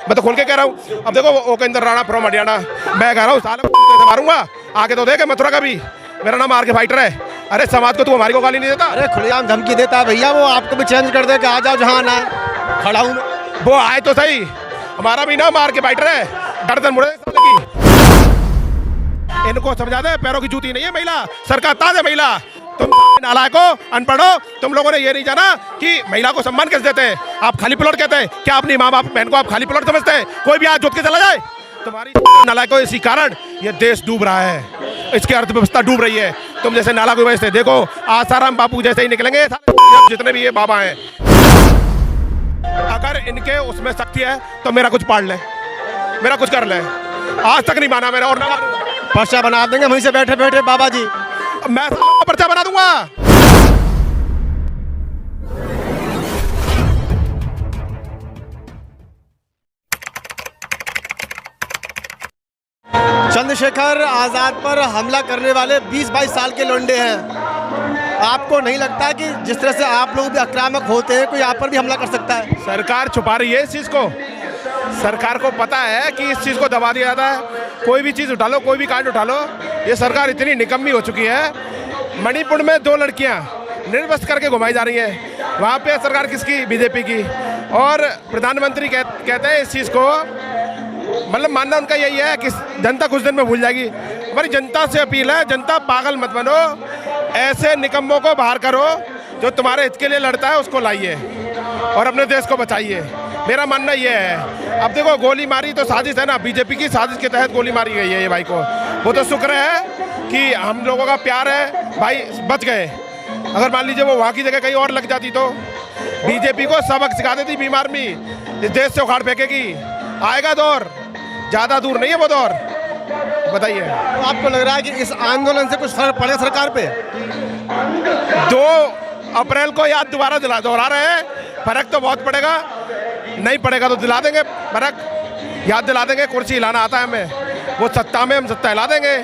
मैं तो खोल के कह रहा हूँ। अब देखो ओकेंद्र राणा फ्रॉम हरियाणा, मैं कह रहा हूँ साले से मारूंगा, आके तो देखे मथुरा का भी, मेरा नाम आर के फाइटर है। अरे समाज को तू हमारी को गाली नहीं देता। अरे खुलेआम धमकी देता है भैया, वो आपको भी चेंज कर दे कि आ जाओ जहाँ आना है, खड़ा हूँ मैं। वो आए तो सही, हमारा भी नाम आर के फाइटर है, गर्दन मुड़े इनको समझा दे, पैरों की जूती नहीं है महिला, सरकार ताज है महिला। तुम नालायको, अनपढ़ो, तुम लोगों ने ये नहीं जाना कि महिला को सम्मान कैसे देते हैं। आप खाली प्लॉट कहते हैं, क्या अपनी माँ बाप बहन को आप खाली प्लॉट समझते हैं? कोई भी आज जोत के चला जाए, तुम्हारी नालायको, इसी कारण ये देश डूब रहा है, इसकी अर्थव्यवस्था डूब रही है। तुम जैसे नालायक की वजह से देखो, आसाराम बापू जैसे ही निकलेंगे जितने भी ये बाबा हैं। अगर इनके उसमें शक्ति है तो मेरा कुछ पाड़ ले, मेरा कुछ कर ले। आज तक नहीं माना मैंने, और ना पर्चा बना देंगे वहीं से बैठे बैठे बाबा जी, मैं पर्चा बना दूंगा। चंद्रशेखर आजाद पर हमला करने वाले 20-22 साल के लौंडे हैं। आपको नहीं लगता कि जिस तरह से आप लोग भी आक्रामक होते हैं, कोई आप पर भी हमला कर सकता है? सरकार छुपा रही है इस चीज को, सरकार को पता है कि इस चीज को दबा दिया जाता है। कोई भी चीज उठा लो, कोई भी कांड उठा लो, ये सरकार इतनी निकम्मी हो चुकी है। मणिपुर में 2 लड़कियां निर्वस्त्र करके घुमाई जा रही हैं, वहाँ पे सरकार किसकी? बीजेपी की। और प्रधानमंत्री कहते हैं इस चीज़ को, मतलब मानना उनका यही है कि जनता कुछ दिन में भूल जाएगी। हमारी जनता से अपील है, जनता पागल मत बनो, ऐसे निकम्मों को बाहर करो, जो तुम्हारे हित के लिए लड़ता है उसको लाइए और अपने देश को बचाइए। मेरा मानना ये है। अब देखो गोली मारी तो साजिश है ना, बीजेपी की साजिश के तहत गोली मारी गई है ये भाई को। वो तो शुक्र है कि हम लोगों का प्यार है भाई, बच गए। अगर मान लीजिए वो वहाँ की जगह कहीं और लग जाती तो बीजेपी को सबक सिखा देती। बीमार में इस देश से उखाड़ फेंकेगी। आएगा दौर, ज़्यादा दूर नहीं है वो दौर। बताइए, तो आपको लग रहा है कि इस आंदोलन से कुछ फर्क पड़ेगा सरकार पे? 2 अप्रैल को याद दोबारा दोहरा रहे हैं, फर्क तो बहुत पड़ेगा। नहीं पड़ेगा तो दिला देंगे फर्क, याद दिला देंगे। कुर्सी हिलाना आता है हमें, वो सत्ता में हम सत्ता हिला देंगे।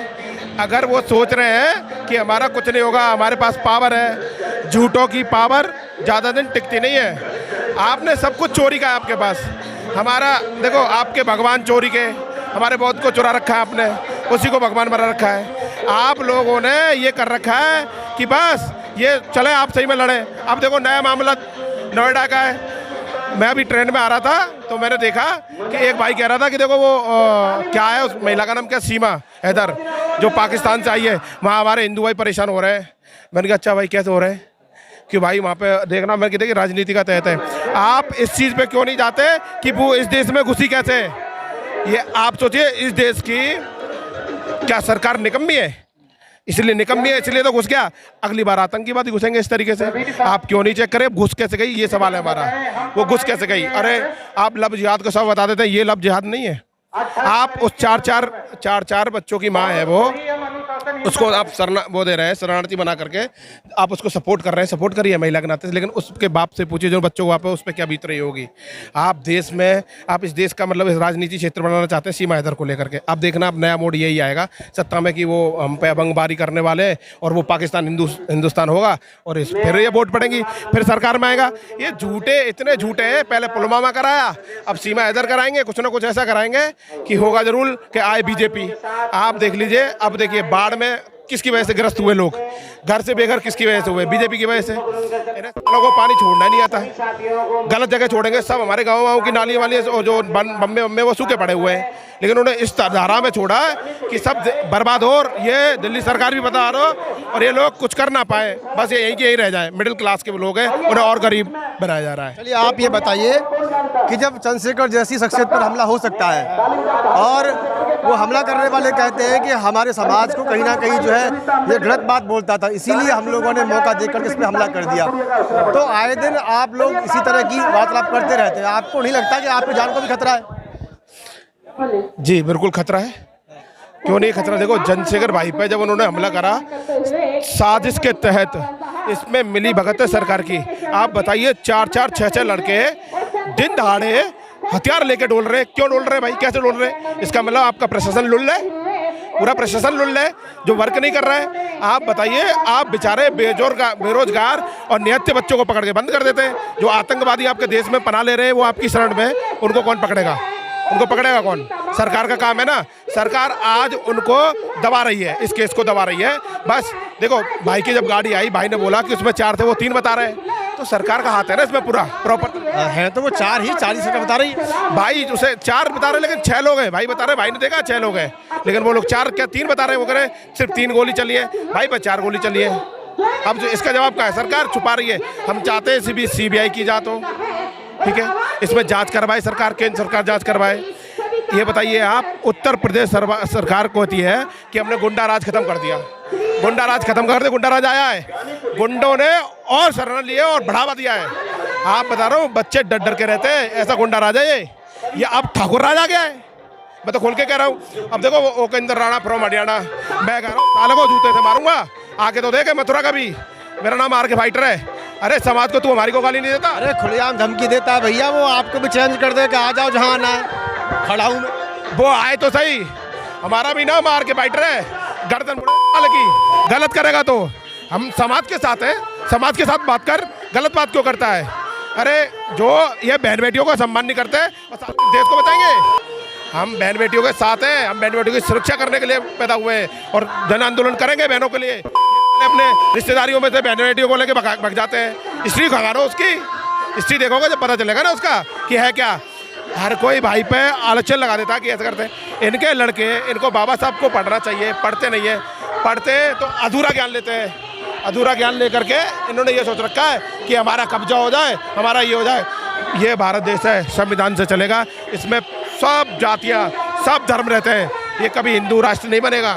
अगर वो सोच रहे हैं कि हमारा कुछ नहीं होगा, हमारे पास पावर है, झूठों की पावर ज़्यादा दिन टिकती नहीं है। आपने सब कुछ चोरी का है आपके पास। हमारा देखो, आपके भगवान चोरी के, हमारे बौद्ध को चुरा रखा है आपने, उसी को भगवान बना रखा है। आप लोगों ने ये कर रखा है कि बस ये चले, आप सही में लड़े। अब देखो नया मामला नोएडा का है। मैं अभी ट्रेन में आ रहा था तो मैंने देखा कि एक भाई कह रहा था कि देखो वो क्या है, उस महिला का नाम क्या, सीमा हैदर, जो पाकिस्तान से आई है, वहाँ हमारे हिंदू भाई परेशान हो रहे हैं। मैंने कहा अच्छा भाई कैसे हो रहे हैं? कि भाई वहाँ पे देखना, मैं कहते कि राजनीति का तहत है। आप इस चीज़ पे क्यों नहीं जाते कि वो इस देश में घुसी कैसे? ये आप सोचिए, इस देश की क्या सरकार निकम्मी है? इसलिए निकम्मी है, इसलिए तो घुस गया। अगली बार आतंकवादी घुसेंगे इस तरीके से। आप क्यों नहीं चेक करें घुस कैसे गई? ये सवाल है हमारा, वो घुस कैसे गई? अरे आप लब जिहाद को सब बता देते हैं, ये लब जिहाद नहीं है। आप उस चार बच्चों की माँ है वो, उसको आप वो दे रहे हैं, शरणार्थी बना करके आप उसको सपोर्ट कर रहे हैं। सपोर्ट करिए महिला के नाते, लेकिन उसके बाप से पूछिए जो बच्चों को वहाँ पे, उस पर क्या बीत रही होगी। आप देश में, आप इस देश का मतलब इस राजनीति क्षेत्र बनाना चाहते हैं सीमा हैदर को लेकर के। आप देखना, अब नया मोड़ यही आएगा सत्ता में कि वो हम पे अबंगबारी करने वाले और वो पाकिस्तान हिंदुस्तान होगा और फिर ये वोट पड़ेंगी, फिर सरकार में आएगा। ये झूठे, इतने झूठे हैं। पहले पुलवामा कराया, अब सीमा हैदर कराएंगे, कुछ ना कुछ ऐसा कराएंगे कि होगा जरूर कि आए बीजेपी। आप देख लीजिए, अब देखिए बाढ़ में किसकी वजह से ग्रस्त हुए लोग, घर से बेघर किसकी वजह से हुए? बीजेपी की वजह से। लोगों को पानी छोड़ना नहीं आता, गलत जगह छोड़ेंगे। सब हमारे गाँव की नाली वाली जो बम्बे वो सूखे पड़े हुए हैं, लेकिन उन्होंने इस धारा में छोड़ा कि सब बर्बाद हो। और ये दिल्ली सरकार भी बता रहा हो, और ये लोग कुछ कर ना पाए, बस ये यहीं के यहीं रह जाए। मिडिल क्लास के लोग हैं, उन्हें और गरीब बनाया जा रहा है। चलिए आप ये बताइए कि जब चंद्रशेखर जैसी शख्सियत पर हमला हो सकता है और वो हमला करने वाले कहते हैं कि हमारे समाज को कहीं ना कहीं जो है ये गलत बात बोलता था, इसीलिए हम लोगों ने मौका देकर इस पर हमला कर दिया, तो आए दिन आप लोग इसी तरह की वार्तालाप करते रहते हैं। आपको नहीं लगता कि आपकी जान को भी खतरा है? जी बिल्कुल खतरा है, क्यों नहीं खतरा। देखो चंद्रशेखर भाई पे जब उन्होंने हमला करा साजिश के तहत, इसमें मिली भगत है सरकार की। आप बताइए 4-4, 6-6 लड़के दिन दहाड़े हथियार लेके डोल रहे। क्यों डोल रहे भाई, कैसे डोल रहे? इसका मतलब आपका प्रशासन लुल्ल है, पूरा प्रशासन लुल्ल है जो वर्क नहीं कर रहा है। आप बताइए, आप बेचारे बेरोजगार और निहत्थे बच्चों को पकड़ के बंद कर देते हैं। जो आतंकवादी आपके देश में पनाह ले रहे हैं वो आपकी शरण में, उनको कौन पकड़ेगा? उनको पकड़ेगा कौन? सरकार का काम है ना। सरकार आज उनको दबा रही है, इस केस को दबा रही है। बस देखो, भाई की जब गाड़ी आई, भाई ने बोला कि उसमें 4 थे, वो 3 बता रहे हैं, तो सरकार का हाथ है ना इसमें पूरा प्रॉपर है। तो वो 4 ही 40 का बता रही है भाई, उसे 4 बता रहे, लेकिन 6 लोग हैं भाई बता रहे, भाई ने देखा 6 लोग हैं, लेकिन वो लोग 4 क्या 3 बता रहे हैं। वो कह रहे सिर्फ 3 गोली चली है भाई, पर 4 गोली चली है। अब जो इसका जवाब क्या है? सरकार छुपा रही है। हम चाहते हैं CBI की जांच हो, ठीक है, इसमें जांच करवाए सरकार, केंद्र सरकार जांच करवाए। ये बताइए आप, उत्तर प्रदेश सरकार को होती है कि हमने गुंडा राज खत्म कर दिया, गुंडा राज खत्म कर दे। गुंडा राज आया है, गुंडों ने और शरण लिए और बढ़ावा दिया है। आप बता रहा हूँ, बच्चे डर डर के रहते हैं, ऐसा गुंडा राज है ये अब ठाकुर राज आ गया है। मैं तो खोल के कह रहा हूँ। अब देखो, वो ओकेंद्र राणा फ्रॉम हरियाणा, मैं कह रहा हूँ सालों को जूते से मारूंगा, आके तो देखे मथुरा का भी, मेरा नाम आर के फाइटर है। अरे समाज को तू हमारी को गाली नहीं देता? अरे खुलेआम धमकी देता है भैया, वो आपको भी चेंज कर दे कि आ जाओ जहाँ आना है, खड़ा हूँ मैं। वो आए तो सही, हमारा भी नाम आर के फाइटर है, गर्दन की गलत करेगा तो हम समाज के साथ हैं, समाज के साथ बात कर, गलत बात क्यों करता है? अरे जो ये बहन बेटियों का सम्मान नहीं करते, देश को बताएंगे हम बहन बेटियों के साथ हैं, हम बहन बेटियों की सुरक्षा करने के लिए पैदा हुए हैं और जन आंदोलन करेंगे बहनों के लिए। अपने रिश्तेदारियों में से बहन बेटियों को लेके भग जाते हैं। हिस्ट्री खंगालो उसकी, हिस्ट्री देखोगे जब पता चलेगा ना उसका कि है क्या। हर कोई भाई पे आलोचना लगा देता है कि ऐसे करते हैं। इनके लड़के, इनको बाबा साहब को पढ़ना चाहिए, पढ़ते नहीं है, पढ़ते तो अधूरा ज्ञान लेते हैं। अधूरा ज्ञान लेकर के इन्होंने ये सोच रखा है कि हमारा कब्जा हो जाए, हमारा ये हो जाए। ये भारत देश है, संविधान से चलेगा, इसमें सब जातियाँ, सब धर्म रहते हैं। ये कभी हिंदू राष्ट्र नहीं बनेगा,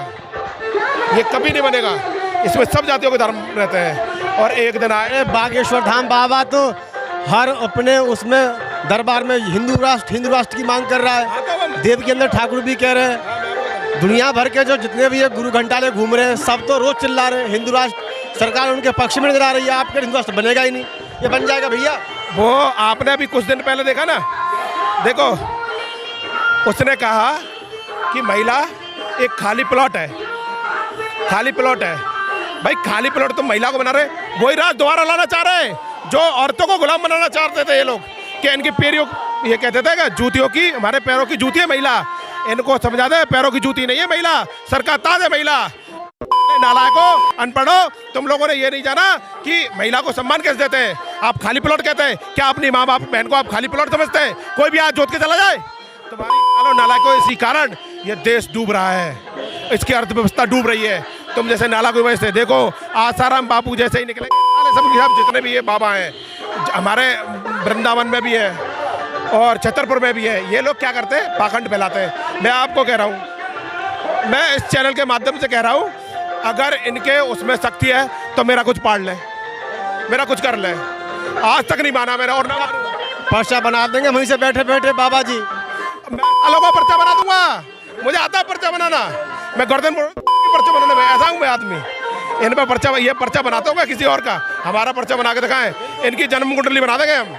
ये कभी नहीं बनेगा। इसमें सब जातियों के धर्म रहते हैं और एक दिन आए। बागेश्वर धाम बाबा तो हर अपने उसमें दरबार में हिंदू राष्ट्र की मांग कर रहा है। देव के अंदर ठाकुर भी कह रहे हैं। दुनिया भर के जो जितने भी ये गुरु घंटाले घूम रहे हैं, सब तो रोज चिल्ला रहे हैं हिंदू राष्ट्र। सरकार उनके पक्ष में नजर आ रही है। आपके हिंदू राष्ट्र बनेगा ही नहीं, ये बन जाएगा भैया। वो आपने अभी कुछ दिन पहले देखा ना, देखो उसने कहा कि महिला एक खाली प्लॉट है, खाली प्लॉट है। भाई खाली प्लॉट तो महिला को बना रहे, वही राज दोबारा लाना चाह रहे हैं जो औरतों को गुलाम बनाना चाहते थे ये लोग, कि इनकी पैरों, ये कहते थे कि जूतियों की, हमारे पैरों की जूती है महिला। इनको समझा दे पैरों की जूती नहीं है महिला, सर का ताज है महिला। नालायकों, अनपढ़ो, तुम लोगों ने ये नहीं जाना कि महिला को सम्मान कैसे देते हैं। आप खाली प्लॉट कहते हैं, क्या अपनी माँ बाप बहन को आप खाली प्लॉट समझते हैं? कोई भी आज जोत के चला जाए। तुम्हारी नालायकों, इसी कारण ये देश डूब रहा है, इसकी अर्थव्यवस्था डूब रही है। तुम जैसे नालायक की वजह से देखो, आसाराम बापू जैसे ही निकले सब जितने भी ये बाबा हैं, हमारे वृंदावन में भी है और छतरपुर में भी है, ये लोग क्या करते हैं? पाखंड फैलाते हैं। मैं आपको कह रहा हूँ, मैं इस चैनल के माध्यम से कह रहा हूँ, अगर इनके उसमें शक्ति है तो मेरा कुछ पाड़ ले, मेरा कुछ कर ले। आज तक नहीं माना मेरा, और ना पर्चा बना देंगे वहीं से बैठे बैठे बाबा जी। मैं सालों का पर्चा बना दूंगा, मुझे आता है पर्चा बनाना। मैं गर्दन पर्चा बनाने में ऐसा हूँ मैं आदमी। इन पर पर्चा, ये पर्चा बनाता हूँ किसी और का, हमारा पर्चा बना के दिखाएं, इनकी जन्म कुंडली बना देंगे हम।